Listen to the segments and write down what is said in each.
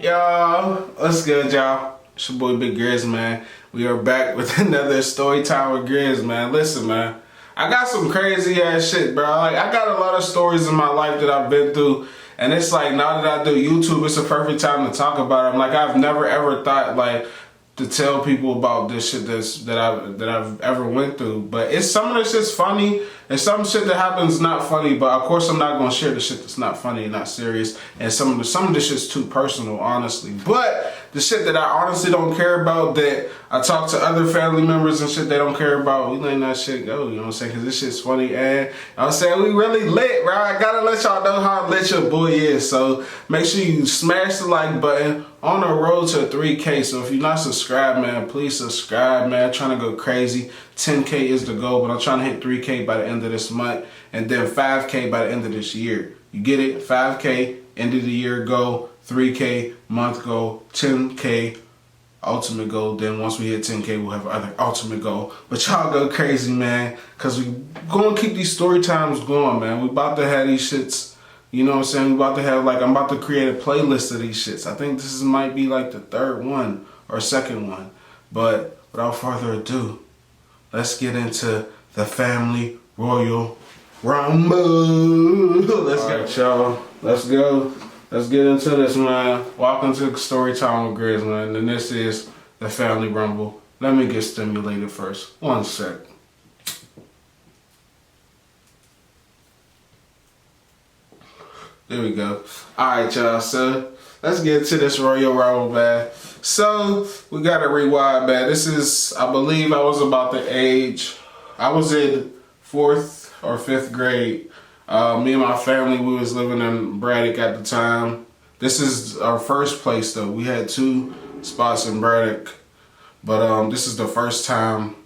Y'all, what's good, y'all? It's your boy Big Grizz, man. We are back with another story time with Grizz, man. Listen, man, I got some crazy ass shit, bro. Like, I got a lot of stories in my life that I've been through, and it's like now that I do YouTube, it's a perfect time to talk about them. Like, I've never ever thought like to tell people about this shit that I've ever went through. But it's some of this shit's funny, and some shit that happens not funny. But of course, I'm not gonna share the shit that's not funny and not serious. And some of this shit's too personal, honestly. But the shit that I honestly don't care about, that I talk to other family members and shit they don't care about, we letting that shit go. You know what I'm saying? Because this shit's funny, and I'm saying we really lit, bro. I gotta let y'all know how lit your boy is. So make sure you smash the like button. On the road to 3K, so if you're not subscribed, man, please subscribe, man. I'm trying to go crazy. 10K is the goal, but I'm trying to hit 3K by the end of this month, and then 5K by the end of this year. You get it? 5K, end of the year goal, 3K, month goal, 10K, ultimate goal. Then once we hit 10K, we'll have other ultimate goal. But y'all go crazy, man, because we gonna keep these story times going, man. We about to have these shits. You know what I'm saying? We about to have, like, I'm about to create a playlist of these shits. I think this might be like the third one or second one. But without further ado, let's get into the family Royal Rumble. Let's go, y'all. Let's go. Let's get into this, man. Welcome to Storytime with Grizz, man. And this is the family Rumble. Let me get stimulated first. One sec. There we go. Alright, y'all. So, let's get to this Royal Rumble, man. So, we gotta rewind, man. This is, I believe I was about the age, I was in 4th or 5th grade. Me and my family, we was living in Braddock at the time. This is our first place, though. We had 2 spots in Braddock. But this is the first time,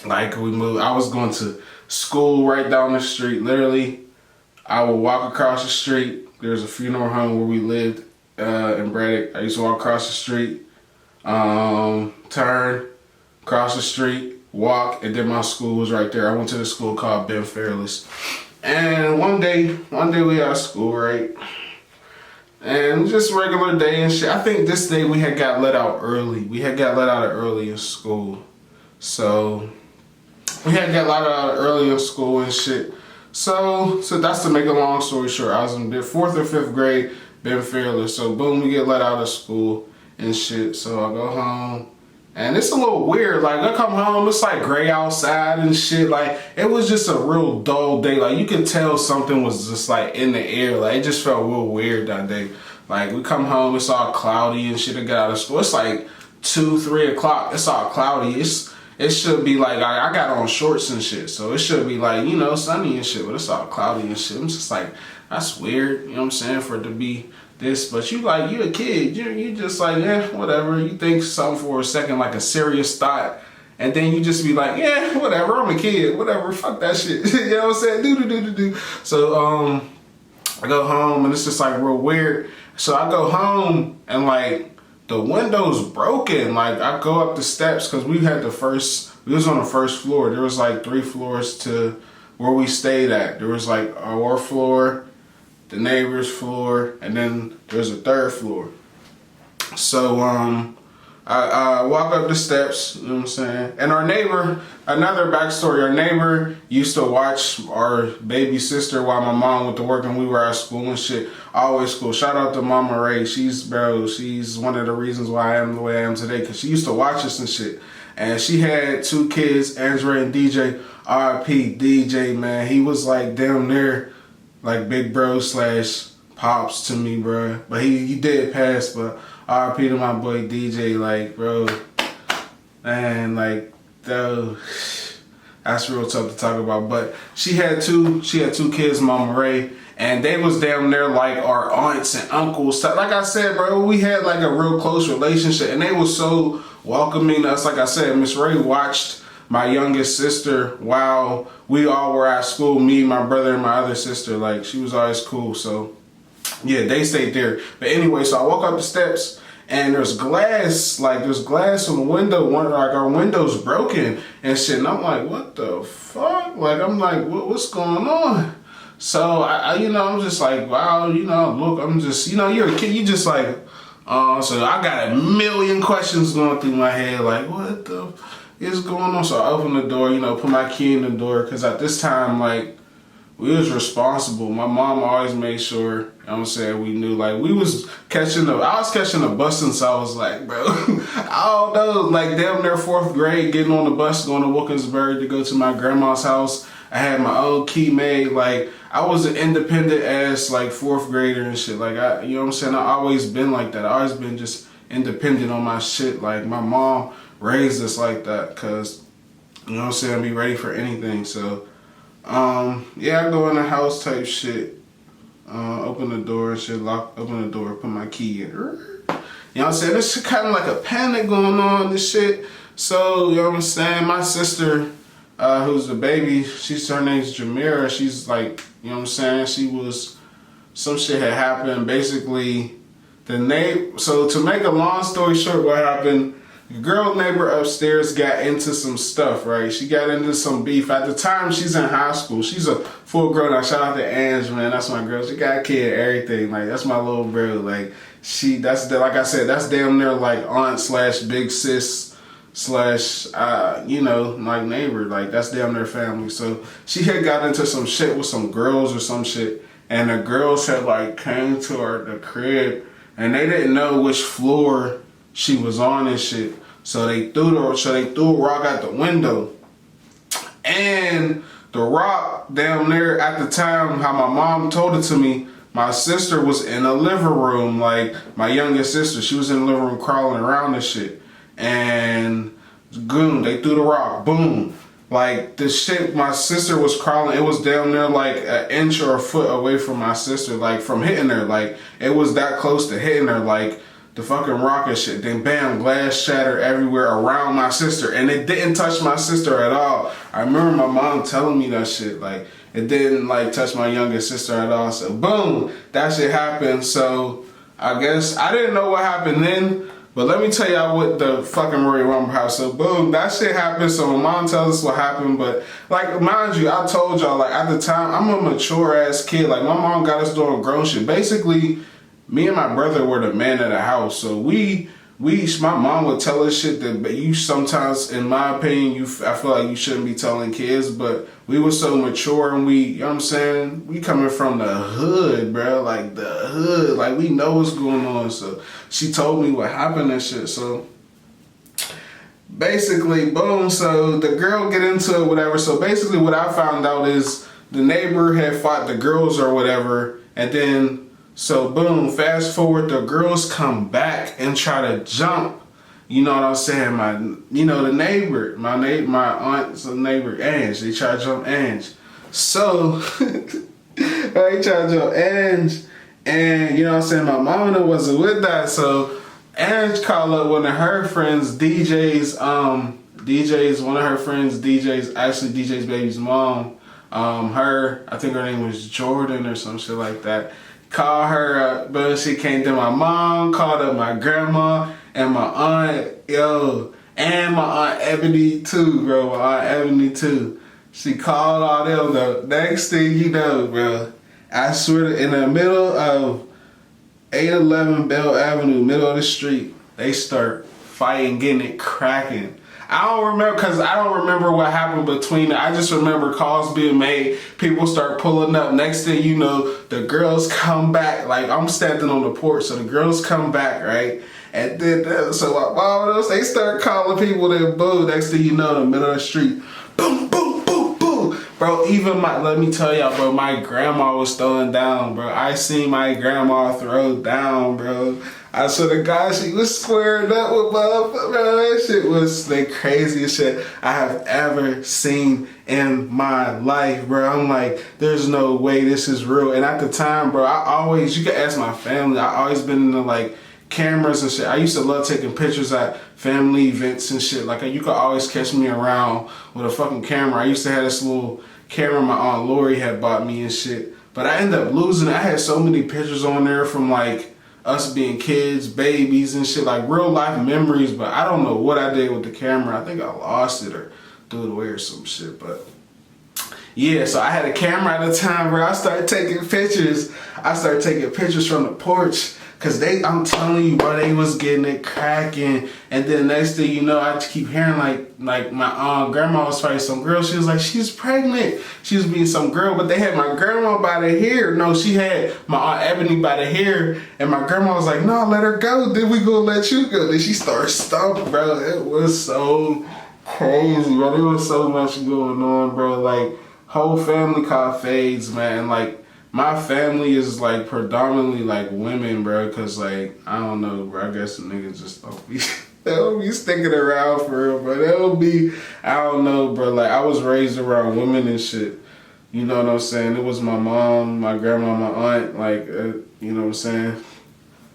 like, we moved. I was going to school right down the street, literally. I would walk across the street. There's a funeral home where we lived in Braddock. I used to walk across the street, turn, cross the street, walk, and then my school was right there. I went to the school called Ben Fairless. And one day we had school, right? And just regular day and shit. I think this day we had got let out early. We had got let out early in school. So we had got let out early in school and shit. So that's to make a long story short. I was in the 4th or 5th grade, Ben Fairless. So boom, we get let out of school and shit. So I go home, and it's a little weird. Like, I come home, it's like gray outside and shit. Like, it was just a real dull day. Like, you could tell something was just like in the air. Like, it just felt real weird that day. Like, we come home, it's all cloudy and shit. I get out of school. It's like 2, 3 o'clock. It's all cloudy. It should be like, I got on shorts and shit, so it should be like, you know, sunny and shit, but it's all cloudy and shit. I'm just like, that's weird, you know what I'm saying, for it to be this. But you like, you a kid, you just like, yeah, whatever. You think something for a second, like a serious thought, and then you just be like, yeah, whatever, I'm a kid, whatever, fuck that shit. You know what I'm saying? Do. So, I go home, and it's just like real weird. So I go home, and like, the window's broken. Like, I go up the steps, because we was on the first floor. There was like 3 floors to where we stayed at. There was like our floor, the neighbor's floor, and then there's a 3rd floor. So I walk up the steps, you know what I'm saying? And our neighbor, another backstory, our neighbor used to watch our baby sister while my mom went to work and we were at school and shit. Always cool. Shout out to Mama Ray. She's one of the reasons why I am the way I am today, because she used to watch us and shit. And she had 2 kids, Andrea and DJ. R.I.P. DJ, man. He was like damn near like big bro / pops to me, bro. But he did pass, but R.I.P. to my boy DJ, like, bro, man, like, though, that's real tough to talk about. But she had two kids, Mama Ray, and they was damn near like our aunts and uncles. Like I said, bro, we had like a real close relationship, and they was so welcoming to us. Like I said, Miss Ray watched my youngest sister while we all were at school, me, my brother, and my other sister. Like, she was always cool, so yeah, they stayed there. But anyway, so I walk up the steps, and there's glass on the window. Like, our window's broken and shit. And I'm like, what the fuck? Like, I'm like, what's going on? So I I'm just like, wow, look, I'm just, you're a kid. You just like, So I got a million questions going through my head, like, what the is going on? So I opened the door, you know, put my key in the door, because at this time, like, we was responsible. My mom always made sure, you know what I'm saying, we knew, like, I was catching a bus since I was like, bro, I don't know, like, damn near 4th grade, getting on the bus, going to Wilkinsburg to go to my grandma's house. I had my own key made, like, I was an independent ass, like, 4th grader and shit. Like, you know what I'm saying, I always been like that. I always been just independent on my shit. Like, my mom raised us like that, cause, you know what I'm saying, be ready for anything. So, yeah, I go in the house type shit, open the door and shit, open the door, put my key in. You know what I'm saying? There's kind of like a panic going on, this shit. So, you know what I'm saying, my sister, who's the baby, her name's Jamira, she's like, you know what I'm saying, some shit had happened, basically, so to make a long story short, what happened, the girl neighbor upstairs got into some stuff, right? She got into some beef. At the time, she's in high school. She's a full grown up. Shout out to Ange, man. That's my girl. She got a kid, everything. Like, that's my little bro. Like, like I said, that's damn near like aunt / big sis / you know, like neighbor. Like, that's damn near family. So she had got into some shit with some girls or some shit. And the girls had like came to the crib and they didn't know which floor she was on and shit. So they threw a rock out the window. And the rock down there at the time, how my mom told it to me, my sister was in the living room, like my youngest sister. She was in the living room crawling around and shit. And boom, they threw the rock, boom. Like the shit, my sister was crawling, it was down there like an inch or a foot away from my sister, like from hitting her. Like it was that close to hitting her, like the fucking rocket shit. Then bam, glass shattered everywhere around my sister. And it didn't touch my sister at all. I remember my mom telling me that shit. Like, it didn't like touch my youngest sister at all. So boom, that shit happened. So I guess I didn't know what happened then. But let me tell y'all what the fucking Royal Rumble house. So boom, that shit happened. So my mom tells us what happened. But like, mind you, I told y'all, like at the time, I'm a mature ass kid. Like my mom got us doing grown shit. Basically, me and my brother were the man of the house. So my mom would tell us shit that you sometimes, in my opinion, I feel like you shouldn't be telling kids, but we were so mature and you know what I'm saying? We coming from the hood, bro, like the hood, like we know what's going on. So she told me what happened and shit. So basically, boom, so the girl get into it, whatever. So basically what I found out is the neighbor had fought the girls or whatever, and then so boom, fast forward, the girls come back and try to jump. You know what I'm saying? The neighbor, my aunt's neighbor, Ange. They try to jump Ange. So they try to jump Ange, and you know what I'm saying? My mama wasn't with that, so Ange called up one of her friends, DJ's. One of her friends, DJ's, actually DJ's baby's mom. I think her name was Jordan or some shit like that. Called her up, but she came to my mom, called up my grandma and my aunt, and my aunt Ebony too, bro. My aunt Ebony too. She called all them. The next thing you know, bro, I swear, in the middle of 811 Bell Avenue, middle of the street, they start fighting, getting it cracking. I don't remember what happened between it. I just remember calls being made, people start pulling up. Next thing you know, the girls come back. Like, I'm standing on the porch, so the girls come back, right? And then, so my mom, they start calling people, then boom, next thing you know, in the middle of the street, boom, boom, boom, boom. Bro, let me tell y'all, bro, my grandma was throwing down, bro. I seen my grandma throw down, bro. I saw the guy, she was squaring up with motherfucker, bro. That shit was the craziest shit I have ever seen in my life, bro. I'm like, there's no way this is real. And at the time, bro, you can ask my family, I always been into like cameras and shit. I used to love taking pictures at family events and shit. Like, you could always catch me around with a fucking camera. I used to have this little camera my Aunt Lori had bought me and shit. But I ended up losing it. I had so many pictures on there from like us being kids, babies and shit, like real life memories, but I don't know what I did with the camera. I think I lost it or threw it away or some shit, but yeah, so I had a camera at the time where I started taking pictures. I started taking pictures from the porch Cause I'm telling you, bro, they was getting it cracking. And then next thing you know, I just keep hearing like my grandma was fighting some girl. She was like, she's pregnant. She was being some girl, but they had my grandma by the hair. No, she had my Aunt Ebony by the hair. And my grandma was like, no, let her go. Then we gonna let you go. Then she started stomping, bro. It was so crazy, bro. There was so much going on, bro. Like, whole family caught fades, man. Like, my family is like predominantly like women, bro. Cause like, I don't know, bro. I guess the niggas just don't be, they don't be sticking around for real, bro. They'll be, I don't know, bro. Like, I was raised around women and shit. You know what I'm saying? It was my mom, my grandma, my aunt. Like, you know what I'm saying?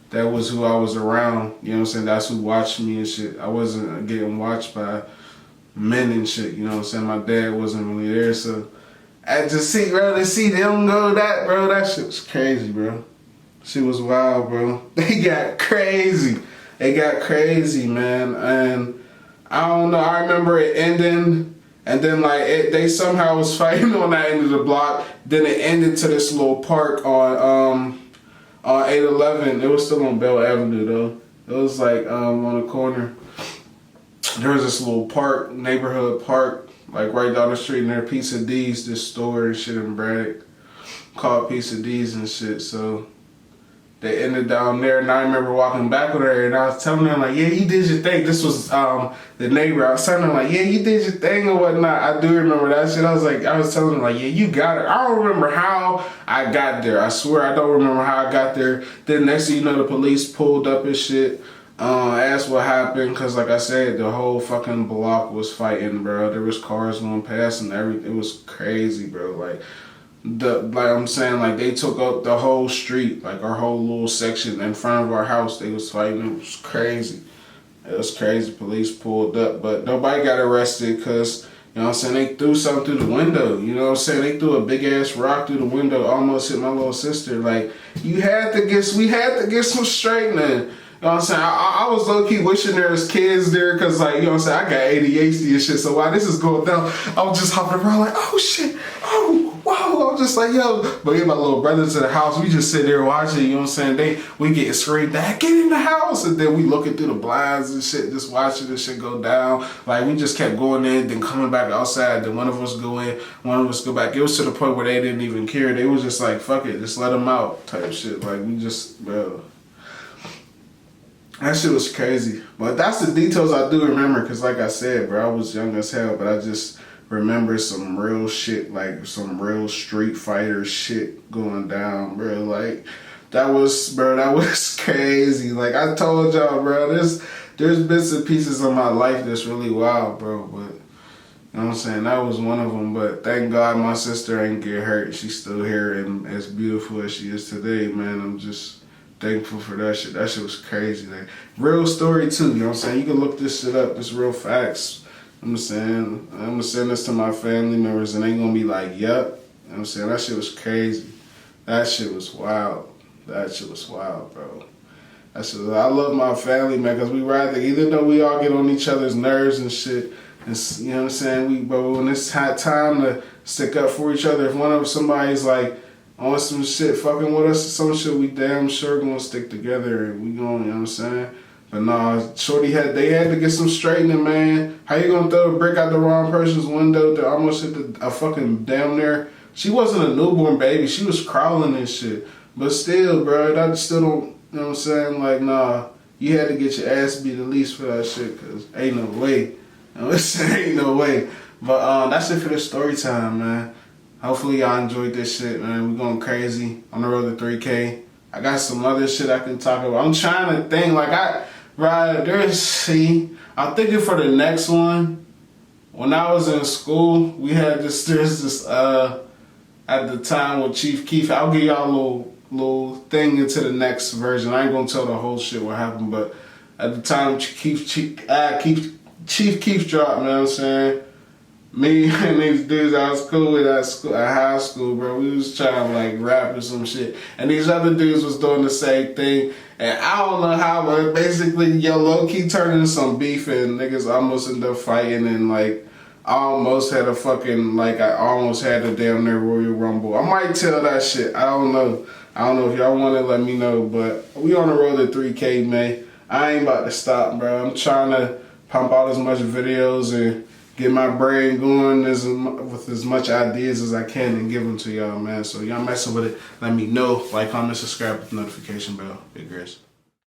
That was who I was around. You know what I'm saying? That's who watched me and shit. I wasn't getting watched by men and shit. You know what I'm saying? My dad wasn't really there, so. I just see, bro, them go that, bro. That shit was crazy, bro. Shit was wild, bro. They got crazy. They got crazy, man. And I don't know. I remember it ending, and then like they somehow was fighting on that end of the block. Then it ended to this little park on 811. It was still on Bell Avenue though. It was like on the corner. There was this little park, neighborhood park. Like right down the street near Pizza D's, this store and shit in Braddock called Pizza D's and shit. So they ended down there, and I remember walking back with her, and I was telling her like, yeah, you did your thing. This was the neighbor. I was telling her like, yeah, you did your thing or whatnot. I do remember that shit. I was telling her like, yeah, you got it. I don't remember how I got there. I swear I don't remember how I got there. Then next thing you know, the police pulled up and shit. Asked what happened, cause like I said, the whole fucking block was fighting, bro. There was cars going past and everything. It was crazy, bro. Like I'm saying, like they took up the whole street, like our whole little section in front of our house. They was fighting. It was crazy. It was crazy. Police pulled up, but nobody got arrested, cause you know what I'm saying, they threw something through the window. You know what I'm saying? They threw a big ass rock through the window, almost hit my little sister. Like we had to get some straightening. You know what I'm saying? I was low-key wishing there was kids there, because, like, you know what I'm saying, I got ADHD and shit, so while this is going down, I was just hopping around like, oh, shit, oh, wow, I'm just like, yo. But me and my little brother to the house, we just sit there watching, you know what I'm saying, we getting screamed at, get in the house, and then we looking through the blinds and shit, just watching this shit go down. Like, we just kept going in, then coming back outside, then one of us go in, one of us go back. It was to the point where they didn't even care. They was just like, fuck it, just let them out type shit. Like, we just, bro. That shit was crazy. But that's the details I do remember, because like I said, bro, I was young as hell, but I just remember some real shit, like some real Street Fighter shit going down, bro. Like, that was crazy. Like, I told y'all, bro, there's bits and pieces of my life that's really wild, bro, but, you know what I'm saying, that was one of them. But thank God my sister ain't get hurt. She's still here and as beautiful as she is today, man. I'm just thankful for that shit. That shit was crazy. Like, real story too, you know what I'm saying? You can look this shit up. It's real facts. I'm gonna send this to my family members and they gonna be like, yep. You know what I'm saying? That shit was crazy. That shit was wild. That shit was wild, bro. I love my family, man, because we rather, even though we all get on each other's nerves and shit, and, you know what I'm saying, but when it's time to stick up for each other, if somebody's like, on some shit fucking with us or some shit, we damn sure gonna stick together and we gonna, you know what I'm saying? But nah, Shorty they had to get some straightening, man. How you gonna throw a brick out the wrong person's window to almost hit a fucking damn near? She wasn't a newborn baby, she was crawling and shit. But still, bro, that still don't, you know what I'm saying? Like, nah, you had to get your ass beat at least for that shit, cause ain't no way. You know what I'm saying? Ain't no way. But that's it for the story time, man. Hopefully y'all enjoyed this shit, man. We going crazy on the road to 3K. I got some other shit I can talk about. I'm trying to think, like I'm thinking for the next one. When I was in school, we had there's this at the time with Chief Keef. I'll give y'all a little thing into the next version. I ain't gonna tell the whole shit what happened, but at the time Chief Keef dropped, man, you know what I'm saying? Me and these dudes I was cool with at high school, bro, we was trying to like rap or some shit. And these other dudes was doing the same thing. And I don't know how, but basically, low-key turned into some beef and niggas almost ended up fighting and like I almost had a fucking, like, I almost had a damn near Royal Rumble. I might tell that shit. I don't know. I don't know if y'all want to let me know, but we on the road to 3K, man. I ain't about to stop, bro. I'm trying to pump out as much videos and get my brain going with as much ideas as I can and give them to y'all, man. So y'all messing with it, let me know. Like, comment, subscribe with the notification bell. Big Grizz.